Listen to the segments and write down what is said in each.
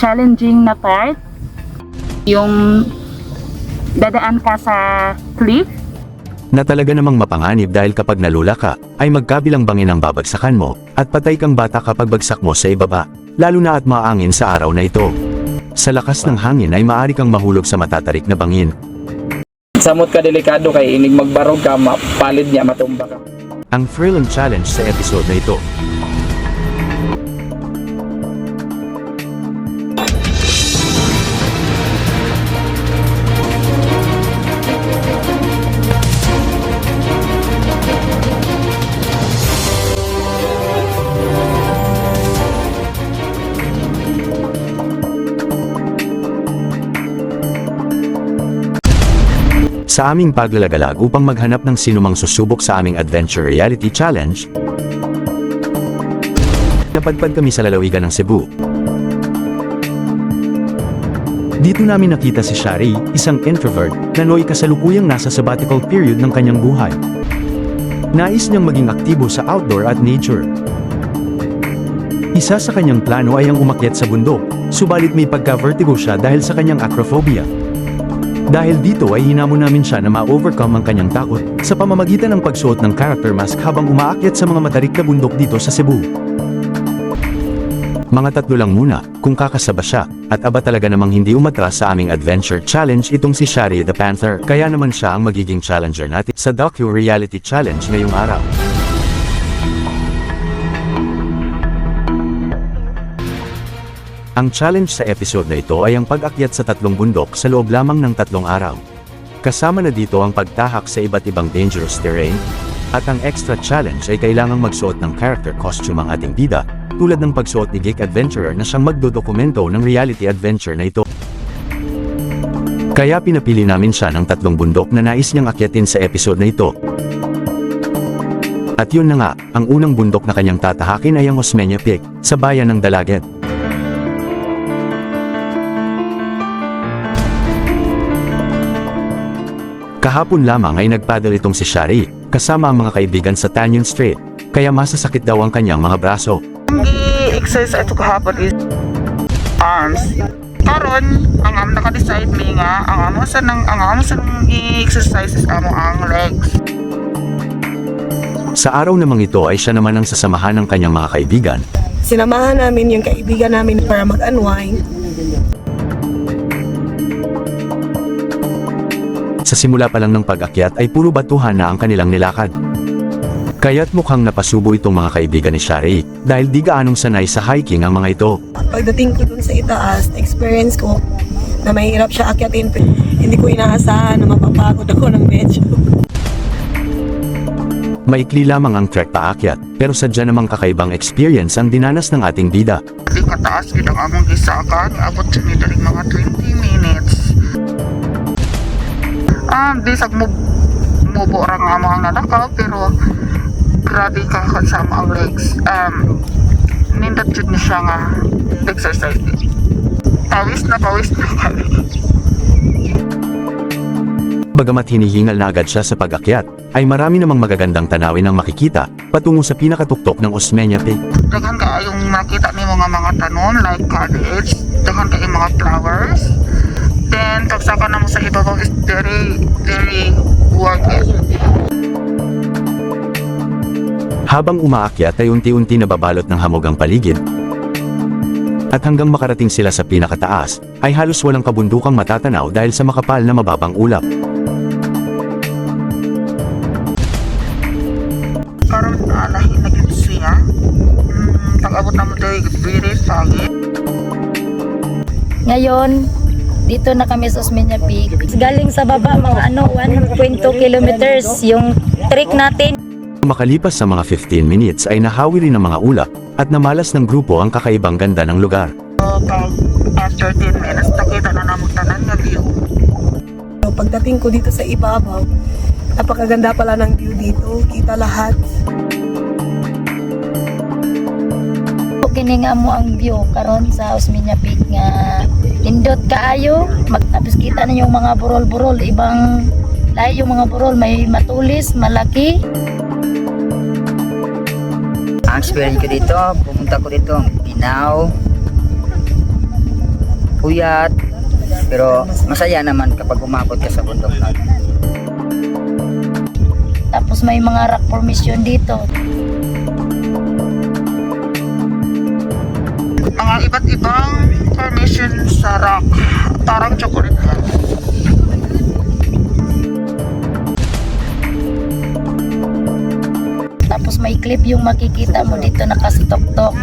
challenging na part, yung dadaan ka sa cliff. Na talaga namang mapanganib dahil kapag nalula ka, ay magkabilang bangin ang babagsakan mo, at patay kang bata kapag bagsak mo sa ibaba, lalo na at maangin sa araw na ito. Sa lakas ng hangin ay maaari kang mahulog sa matatarik na bangin. Samot ka delikado kay inig magbarog ka, mapalid niya, matumba ka. Ang thrill and challenge sa episode na ito. Sa aming paglalagalag upang maghanap ng sinumang susubok sa aming Adventure Reality Challenge, napadpad kami sa lalawigan ng Cebu. Dito namin nakita si Shari, isang introvert, na nooy kasalukuyang nasa sabbatical period ng kanyang buhay. Nais niyang maging aktibo sa outdoor at nature. Isa sa kanyang plano ay ang umakyat sa bundok, subalit may pagka-vertigo siya dahil sa kanyang acrophobia. Dahil dito ay hinamon namin siya na ma-overcome ang kanyang takot sa pamamagitan ng pagsuot ng character mask habang umaakyat sa mga matarik na bundok dito sa Cebu. Mga 3 lang muna, kung kakasaba siya, at aba talaga namang hindi umatras sa aming adventure challenge itong si Shari the Panther, kaya naman siya ang magiging challenger natin sa docu-reality challenge ngayong araw. Ang challenge sa episode na ito ay ang pag-akyat sa 3 bundok sa loob lamang ng 3 araw. Kasama na dito ang pagtahak sa iba't ibang dangerous terrain, at ang extra challenge ay kailangang magsuot ng character costume ang ating bida, tulad ng pagsuot ni Geek Adventurer na siyang magdodokumento ng reality adventure na ito. Kaya pinapili namin siya ng 3 bundok na nais niyang akyatin sa episode na ito. At yun na nga, ang unang bundok na kanyang tatahakin ay ang Osmeña Peak, sa bayan ng Dalaget. Kahapon lamang ay nagpaddle itong si Shari, kasama ang mga kaibigan sa Tanyon Strait, kaya masasakit daw ang kanyang mga braso. Ang i-exercise ito kahapon is arms. Karon ang naka-decide mi nga ang amo sa i-exercise is ang legs. Sa araw namang ito ay siya naman ang sasamahan ng kanyang mga kaibigan. Sinamahan namin yung kaibigan namin para mag-unwind. Sa simula pa lang ng pag-akyat ay puro batuhan na ang kanilang nilakad. Kaya't mukhang napasubo itong mga kaibigan ni Shari, dahil di gaanong sanay sa hiking ang mga ito. Pagdating ko dun sa itaas, experience ko na mahirap siya akyatin. Hindi ko inaasahan na mapapagod ako ng medyo. Maikli lamang ang trek paakyat, pero sadya namang kakaibang experience ang dinanas ng ating bida. Di kataas gid ang among gisakan, abot sa daling mga 20 minutes. Di sa mubo ra nga ang nadakaw, pero grabe ka kasama ang legs. Nindot jud niya siya nga exercise. Pawis na kami. Bagamat hinihingal na agad siya sa pag-akyat, ay marami namang magagandang tanawin ang makikita, patungo sa pinakatuktok ng Osmeña Peak. Daghan ka yung makita ni mga tanom like cottage, daghan ka yung mga flowers. Then, tagsaka na mo sa ibabaw is very, very worth it. Habang umaakyat ay unti-unti nababalot ng hamog ang paligid. At hanggang makarating sila sa pinakataas, ay halos walang kabundukang matatanaw dahil sa makapal na mababang ulap. Karon alahin na gito siya. Pag-abot na mo dahil very sagit. Ngayon, dito na kami sa Osmeña Peak. Galing sa baba, mga 1.2 kilometers yung trek natin. Makalipas sa mga 15 minutes ay nahawi rin ng mga ulap, at namalas ng grupo ang kakaibang ganda ng lugar. After 10 minutes, nakita na namin tanan na view. Pagdating ko dito sa ibabaw, napakaganda pala ng view dito. Kita lahat. Kini nga mo ang view karon sa Osmeña Peak nga indot kaayo, magtapos kita na yung mga burol-burol, ibang layo yung mga burol, may matulis, malaki. Ang experience ko dito, pumunta ko dito Binao, puyat. Pero masaya naman kapag umabot ka sa bundok na. Tapos may mga rock formation dito. Mga iba't ibang formation sa rock. Parang chocolate ka. Tapos may clip yung makikita mo dito nakasutok-tok.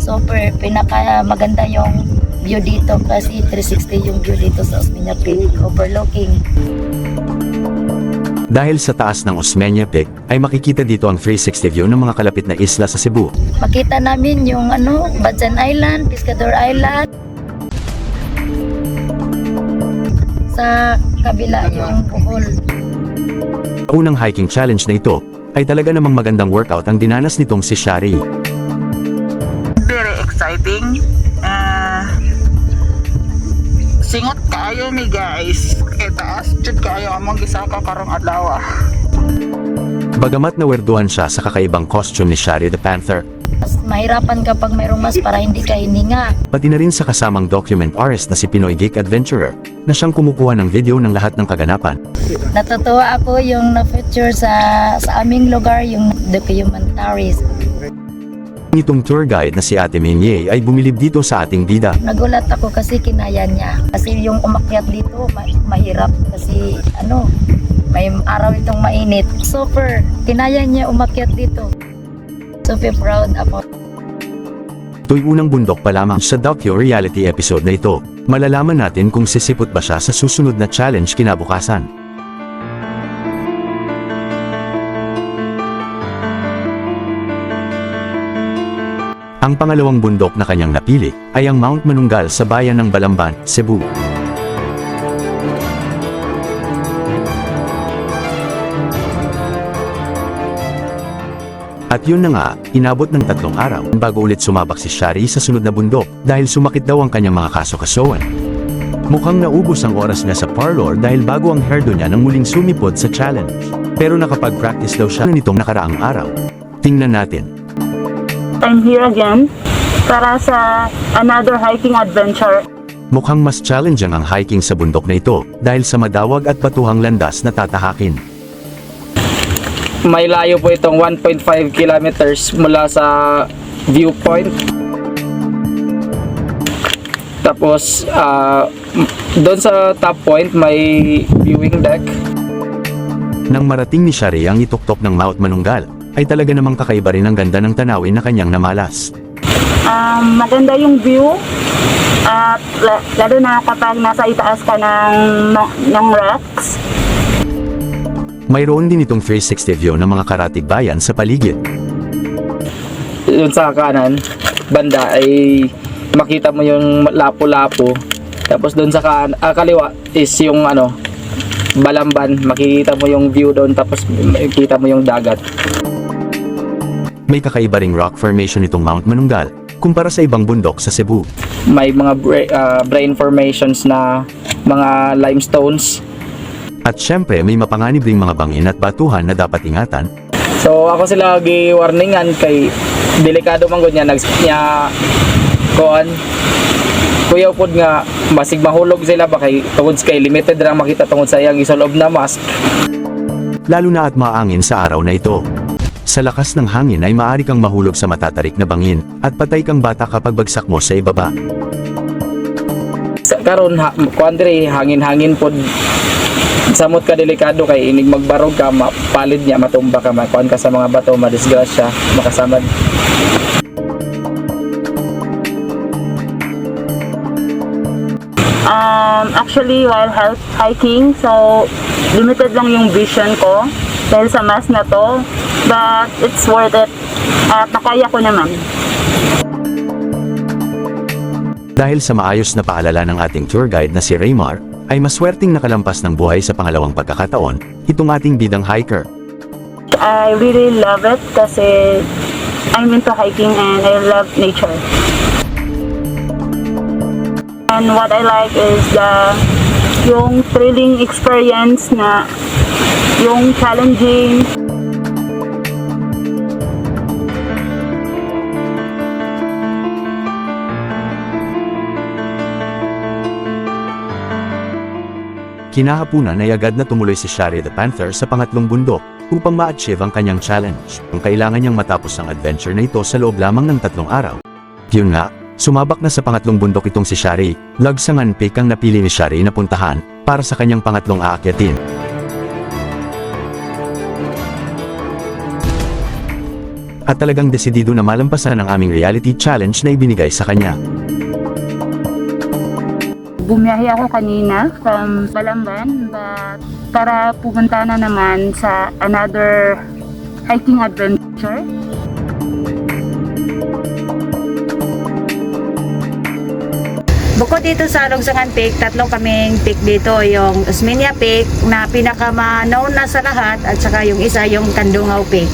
Super pinaka maganda yung view dito kasi 360 yung view dito sa Osmeña Peak, overlooking. Dahil sa taas ng Osmeña Peak, ay makikita dito ang 360 view ng mga kalapit na isla sa Cebu. Makita namin yung Badjan Island, Pescador Island. Sa kabila yung Bohol. Sa unang hiking challenge na ito, ay talaga namang magandang workout ang dinanas nitong si Shari. Very exciting. Singot kayo mi guys. Kaya taas, jud kayo among gisaka karong adlaw. Bagamat nawerduhan siya sa kakaibang costume ni Shari the Panther, Mas mahirapan kapag mayroong mas para hindi ka hininga. pati na rin sa kasamang document artist na si Pinoy Geek Adventurer, na siyang kumukuha ng video ng lahat ng kaganapan. Natutuwa ako yung na-feature sa aming lugar, yung documentaries. Itong tour guide na si Ate Minye ay bumilib dito sa ating bida. Nagulat ako kasi kinaya niya. Kasi yung umakyat dito, mahirap kasi may araw itong mainit. Super, kinaya niya umakyat dito. Super proud ako. Ito'y unang bundok pa lamang sa docu-reality episode na ito. Malalaman natin kung sisipot ba siya sa susunod na challenge kinabukasan. Ang pangalawang bundok na kanyang napili ay ang Mount Manunggal sa bayan ng Balamban, Cebu. At yun na nga, inabot ng 3 araw bago ulit sumabak si Shari sa sunod na bundok dahil sumakit daw ang kanyang mga kaso-kasuan. Mukhang naubos ang oras niya sa parlor dahil bago ang hairdo niya nang muling sumipod sa challenge. Pero nakapag-practice daw siya nitong nakaraang araw. Tingnan natin. I'm here again para sa another hiking adventure. Mukhang mas challenging ang hiking sa bundok na ito dahil sa madawag at batuhang landas na tatahakin. May layo po itong 1.5 kilometers mula sa viewpoint. Tapos doon sa top point may viewing deck. Nang marating ni Shari ang ituktok ng Mount Manunggal, ay talaga namang kakaiba rin ang ganda ng tanawin na kanyang namalas. Maganda yung view at lalo na kapag nasa itaas ka ng rocks. Mayroon din itong 360 view ng mga karatig bayan sa paligid. Doon sa kanan banda ay makita mo yung lapu-lapu. Tapos doon sa kaliwa is yung Balamban, makikita mo yung view doon tapos makikita mo yung dagat. May kakaiba ring rock formation itong Mount Manunggal kumpara sa ibang bundok sa Cebu. May mga brain formations na mga limestones. At syempre may mapanganib ring mga bangin at batuhan na dapat ingatan. So ako sila gi-warningan kay delikado man gud niya kuya pod nga masig mahulog sila ba kay tungod kay limited ra makita tungod sa iyang isolob na mask. Lalo na at maangin sa araw na ito. Sa lakas ng hangin ay maaari kang mahulog sa matatarik na bangin at patay kang bata kapag bagsak mo sa ibaba. Sa karon kuandre hangin-hangin pod samot ka delikado kay inig magbarog ka mapalid niya matumba ka makuan ka sa mga bato madisgrasya makasamad. Actually, while hiking, so limited lang yung vision ko dahil sa mask na to, but it's worth it at nakaya ko naman. Dahil sa maayos na paalala ng ating tour guide na si Raymar, ay maswerteng nakalampas ng buhay sa pangalawang pagkakataon, itong ating bidang hiker. I really love it kasi I'm into hiking and I love nature. And what I like is yung thrilling experience na yung challenging. Kinahapunan ay agad na tumuloy si Shari the Panther sa pangatlong bundok upang ma-achieve ang kanyang challenge. Ang kailangan niyang matapos ang adventure na ito sa loob lamang ng 3 araw. Yun nga, sumabak na sa pangatlong bundok itong si Shari. Lagsangan Peak ang napili ni Shari na puntahan para sa kanyang pangatlong aakyatin. At talagang desidido na malampasan ang aming reality challenge na ibinigay sa kanya. Bumiyahe ako kanina from Balamban, but para pumunta na naman sa another hiking adventure. Bukod dito sa Lugsangan Peak, 3 kaming peak dito. Yung Osmeña Peak na pinaka-known na sa lahat at saka yung isa yung Kandungaw Peak.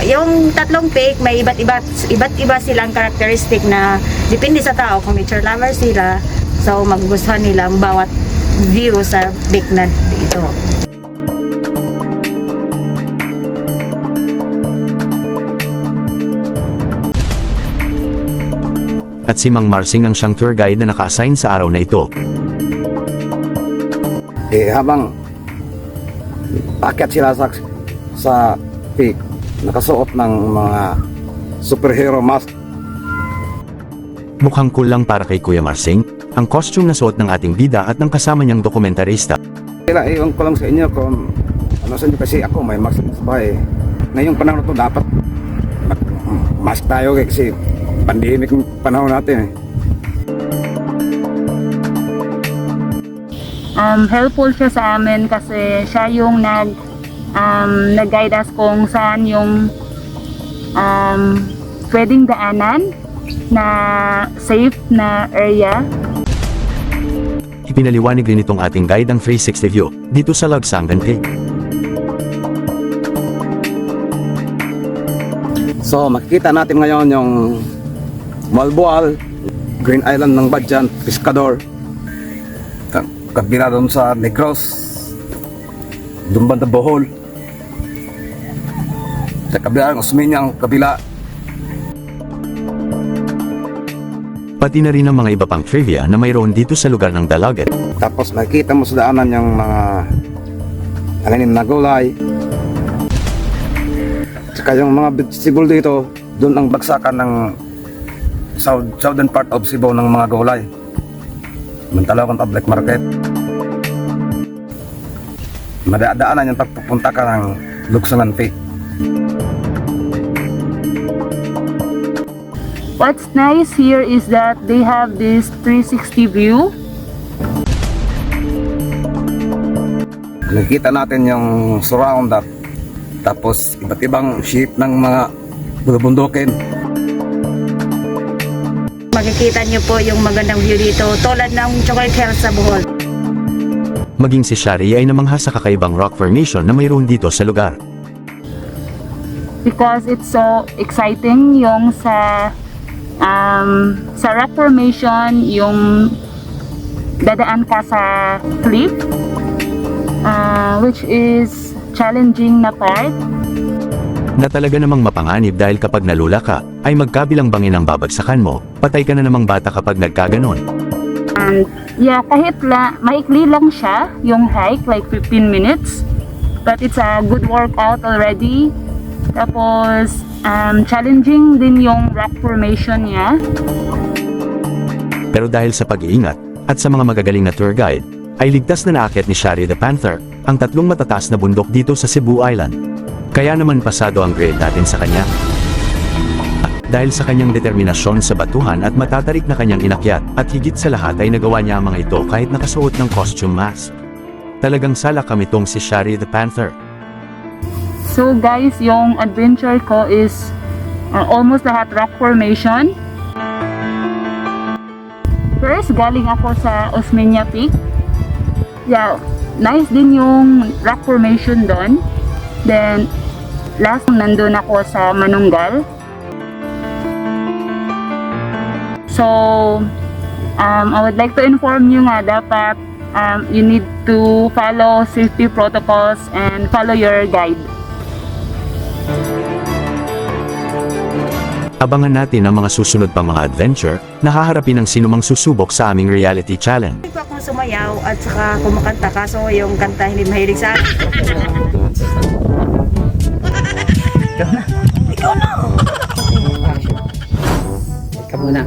Yung 3 peak may iba't iba silang characteristic na depende sa tao kung nature lover sila, so magugustuhan nila ang bawat view sa peak na ito. At si Mang Marsing ang siyang tour guide na naka-assign sa araw na ito. Habang akyat sila sa peak, nakasuot ng mga superhero mask. Mukhang cool lang para kay Kuya Marsing, ang costume na suot ng ating bida at ng kasama niyang dokumentarista. Kaya iwan ko lang sa inyo kung ano sa inyo, kasi ako may mask sa bahay. Ngayong panahon na ito dapat mask tayo kasi pandemic yung panahon natin. Helpful siya sa amin kasi siya yung nag-guide us kung saan yung pwedeng daanan na safe na area. Ipinaliwanag rin itong ating guide ang 360 view dito sa Lagsangan Peak. So makikita natin ngayon yung Malboal, Green Island ng Badjan, Pescador, kabila doon sa Negros, doon banda Bohol, sa kabila ng Osmeña ang kabila. Pati na rin ang mga iba pang trivia na mayroon dito sa lugar ng Dalaget. Tapos makikita mo sa daanan yung mga alanin na gulay. Saka yung mga vegetable dito, doon ang bagsakan ng southern part of Cebu ng mga gulay. Mantalaw kang black market. Madadaanan yung pagpupunta ka ng Lugsangan Peak. What's nice here is that they have this 360 view. Nakikita natin yung surround that. Tapos iba't ibang shape ng mga bulubundukin. Makikita nyo po yung magandang view dito tulad ng Chocolate Hills sa Bohol. Maging si Shari ay namangha sa kakaibang rock formation na mayroon dito sa lugar. Because it's so exciting yung sa rock formation, yung dadaan ka sa cliff, which is challenging na part. Na talaga namang mapanganib dahil kapag nalula ka, ay magkabilang bangin ang babagsakan mo, patay ka na namang bata kapag nagkaganon. And yeah, kahit maikli lang siya, yung hike, like 15 minutes, but it's a good workout already. Tapos, challenging din yung rock formation niya. Pero dahil sa pag-iingat, at sa mga magagaling na tour guide, ay ligtas na naakyat ni Shari the Panther, ang 3 matataas na bundok dito sa Cebu Island. Kaya naman pasado ang grade natin sa kanya. Dahil sa kanyang determinasyon sa batuhan at matatarik na kanyang inakyat, at higit sa lahat ay nagawa niya ang mga ito kahit nakasuot ng costume mask. Talagang sala kami tong si Shari the Panther. So guys, yung adventure ko is almost lahat rock formation. First, galing ako sa Osmeña Peak. Yeah, nice din yung rock formation doon. Then, last, nandun ako sa Manunggal. So, I would like to inform you nga dapat you need to follow safety protocols and follow your guide. Abangan natin ang mga susunod pang mga adventure na haharapin ng sinumang susubok sa aming reality challenge. Hindi ko akong sumayaw at saka kumakanta kaso yung kanta hindi mahilig sa akin. Ikaw muna.